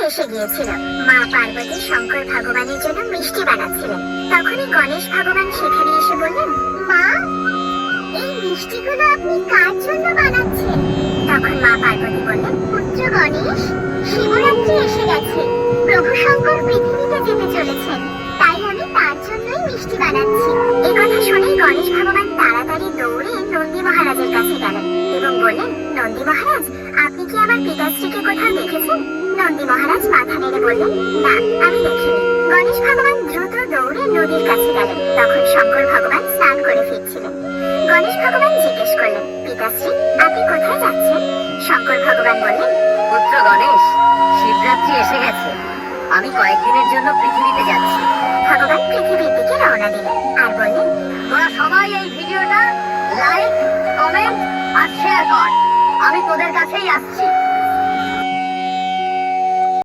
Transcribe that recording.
এসে গিয়েছিল। মা পার্বতী শঙ্কর ভগবানের জন্য মিষ্টি বানাচ্ছিলেন। তখনই গণেশ ভগবান সেখানে এসে বললেন, মা, এই মিষ্টিগুলো আপনি কার জন্য বানাচ্ছেন? তখন মা পার্বতী বললেন, পুত্র গণেশ, শিবরাত্রি এসে গেছে, প্রভু শঙ্কর পৃথিবীতে যেতে চলেছেন, তাই আমি তার জন্যই মিষ্টি বানাচ্ছি। এই কথা শুনে গণেশ ভগবান তাড়াতাড়ি দৌড়ে নন্দী মহারাজের কাছে গেলেন এবং বললেন, নন্দী মহারাজ, আপনি কি আমার পিতাশ্রীকে কোথাও দেখেছেন? নন্দী মহারাজ মাথা নেড়ে বললেন, না, আমি দেখিনি। গণেশ ভগবান দ্রুত দৌড়ে নদীর কাছে গেলেন। তখন শঙ্কর ভগবান স্নান করে ফিরছিলেন। গণেশ ভগবান জিজ্ঞেস করলেন, পিতাশ্রী, আপনি কোথায় যাচ্ছেন? শঙ্কর ভগবান বললেন, পুত্র গণেশ, শিবরাত্রি এসে গেছে, আমি কয়েকদিনের জন্য পৃথিবীতে যাচ্ছি। ভগবান পৃথিবীর দিকে রওনা দিলেন আর বললেন, তোরা সবাই এই ভিডিওটা লাইক, কমেন্ট আর শেয়ার কর, আমি তোদের কাছেই আসছি।